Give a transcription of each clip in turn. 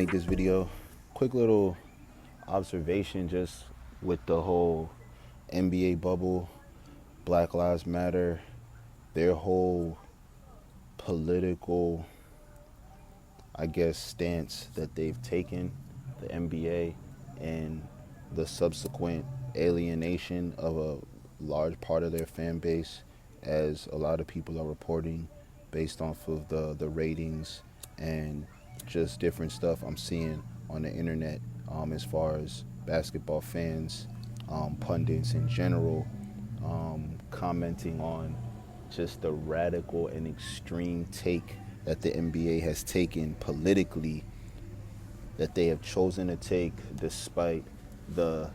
make this video. Quick little observation just with the whole NBA bubble, Black Lives Matter, their whole political, stance that they've taken, the NBA, and the subsequent alienation of a large part of their fan base, as a lot of people are reporting based off of the ratings and just different stuff I'm seeing on the internet, as far as basketball fans, pundits in general, commenting on just the radical and extreme take that the NBA has taken politically, that they have chosen to take despite the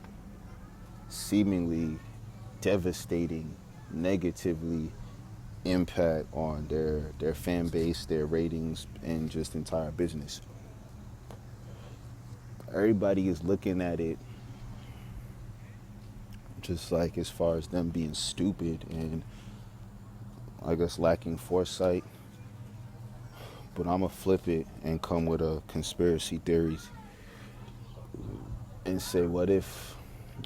seemingly devastating, negatively impact on their fan base, their ratings, and just entire business. Everybody is looking at it just like as far as them being stupid and lacking foresight. But I'm gonna flip it and come with a conspiracy theories and say, what if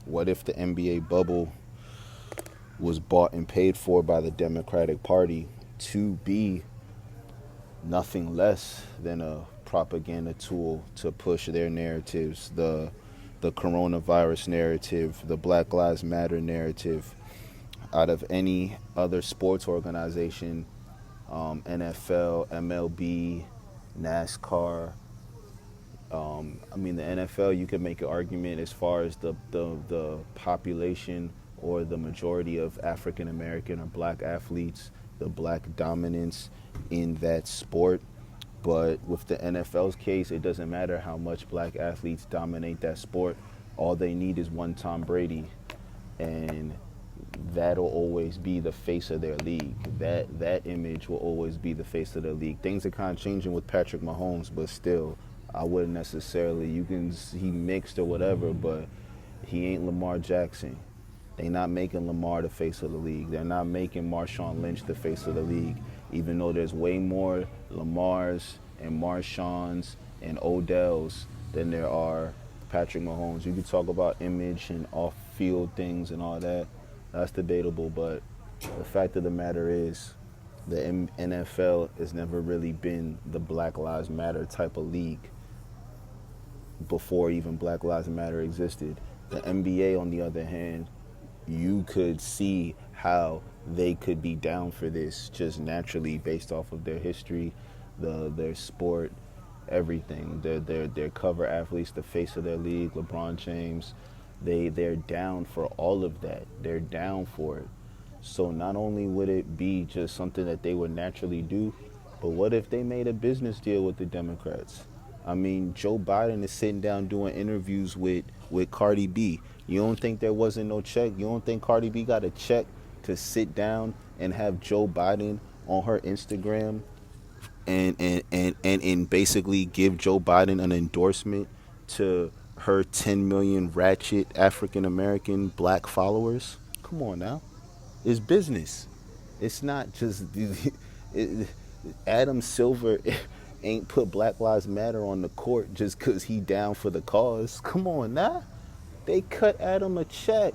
the NBA bubble was bought and paid for by the Democratic Party to be nothing less than a propaganda tool to push their narratives, the coronavirus narrative, the Black Lives Matter narrative, out of any other sports organization, NFL, MLB, NASCAR. The NFL, you could make an argument as far as the population or the majority of African American or black athletes, the black dominance in that sport. But with the NFL's case, it doesn't matter how much black athletes dominate that sport. All they need is one Tom Brady, and that'll always be the face of their league. That image will always be the face of the league. Things are kind of changing with Patrick Mahomes, but still, I wouldn't necessarily, he mixed or whatever, but he ain't Lamar Jackson. They not making Lamar the face of the league. They're not making Marshawn Lynch the face of the league, even though there's way more Lamars and Marshawns and Odells than there are Patrick Mahomes. You could talk about image and off-field things and all that. That's debatable, but the fact of the matter is the NFL has never really been the Black Lives Matter type of league before even Black Lives Matter existed. The NBA, on the other hand, you could see how they could be down for this just naturally based off of their history, their sport, everything. Their cover athletes, the face of their league, LeBron James, they're down for all of that. They're down for it. So not only would it be just something that they would naturally do, but what if they made a business deal with the Democrats? Joe Biden is sitting down doing interviews with Cardi B. You don't think there wasn't no check? You don't think Cardi B got a check to sit down and have Joe Biden on her Instagram and basically give Joe Biden an endorsement to her 10 million ratchet African American black followers? Come on now. It's business. It's not just Adam Silver ain't put Black Lives Matter on the court just because he down for the cause. Come on now. They cut Adam a check.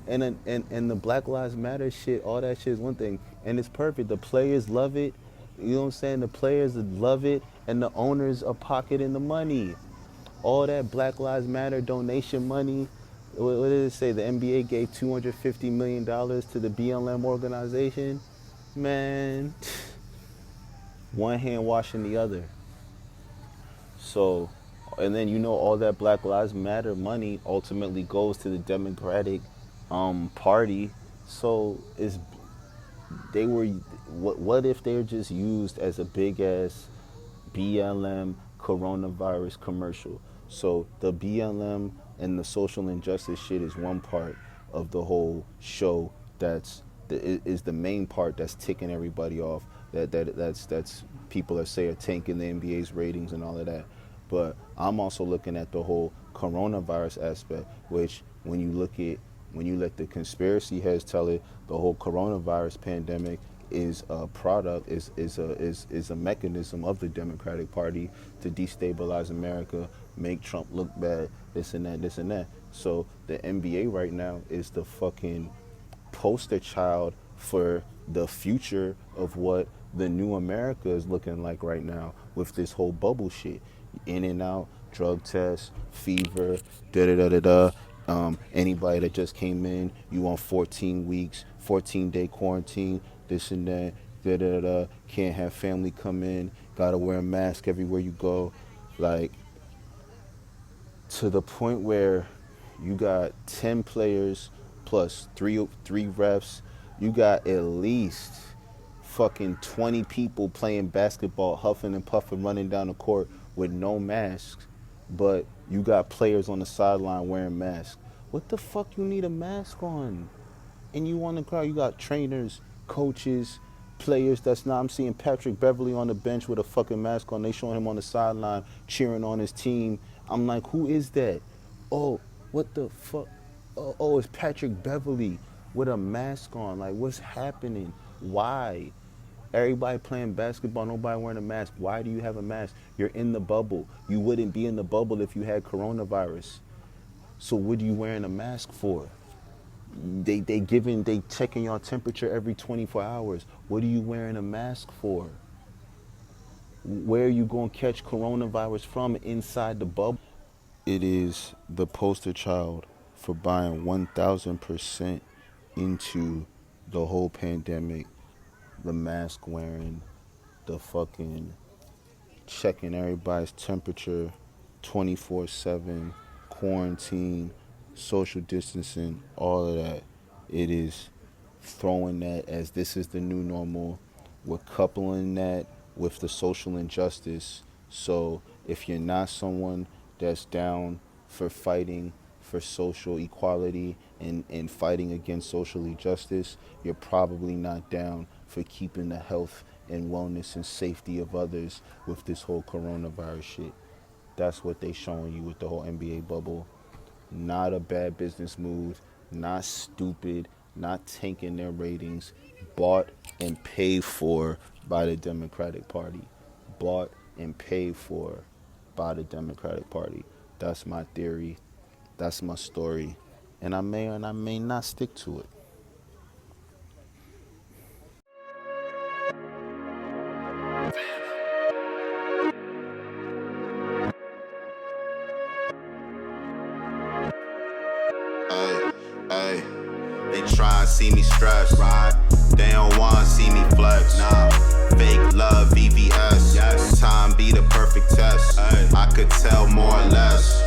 and the Black Lives Matter shit, all that shit is one thing. And it's perfect. The players love it. You know what I'm saying? The players love it, and the owners are pocketing the money. All that Black Lives Matter donation money. What did it say? The NBA gave $250 million to the BLM organization. Man, one hand washing the other. So, and then all that Black Lives Matter money ultimately goes to the Democratic Party. So what if they're just used as a big ass BLM coronavirus commercial? So the BLM and the social injustice shit is one part of the whole show is the main part that's ticking everybody off. That's people are tanking the NBA's ratings and all of that. But I'm also looking at the whole coronavirus aspect, which when you let the conspiracy heads tell it, the whole coronavirus pandemic is a product, is a mechanism of the Democratic Party to destabilize America, make Trump look bad, this and that, this and that. So the NBA right now is the fucking poster child for the future of what the new America is looking like right now with this whole bubble shit. In and out, drug tests, fever, da da da da da. Anybody that just came in, you on 14 weeks, 14-day quarantine, this and that, da da da da. Can't have family come in, gotta wear a mask everywhere you go. Like, to the point where you got 10 players plus three refs. You got at least fucking 20 people playing basketball, huffing and puffing, running down the court with no masks, but you got players on the sideline wearing masks. What the fuck you need a mask on? And you on the crowd, you got trainers, coaches, players that's not. I'm seeing Patrick Beverly on the bench with a fucking mask on. They showing him on the sideline cheering on his team. I'm like, who is that? Oh, what the fuck? Oh, it's Patrick Beverly with a mask on. Like, what's happening? Why? Everybody playing basketball, nobody wearing a mask. Why do you have a mask? You're in the bubble. You wouldn't be in the bubble if you had coronavirus. So what are you wearing a mask for? They checking your temperature every 24 hours. What are you wearing a mask for? Where are you going to catch coronavirus from inside the bubble? It is the poster child for buying 1,000% into the whole pandemic, the mask wearing, the fucking checking everybody's temperature 24/7, quarantine, social distancing, all of that. It is throwing that as this is the new normal. We're coupling that with the social injustice. So if you're not someone that's down for fighting for social equality and fighting against social injustice, you're probably not down for keeping the health and wellness and safety of others with this whole coronavirus shit. That's what they showing you with the whole NBA bubble. Not a bad business move, not stupid, not tanking their ratings. Bought and paid for by the Democratic Party. Bought and paid for by the Democratic Party. That's my theory. That's my story. And I may or I may not stick to it. Hey, hey, they try and see me stressed, right? They don't wanna see me flex, nah. Fake love, VVS, yes. Time be the perfect test, ay. I could tell more or less.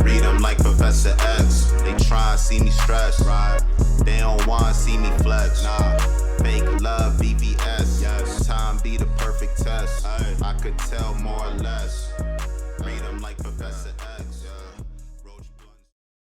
Read them like Professor X. They try and see me stressed, right? They don't wanna see me flex, nah. Fake love, VVS, yes. Time be the perfect test, ay. I could tell more or less.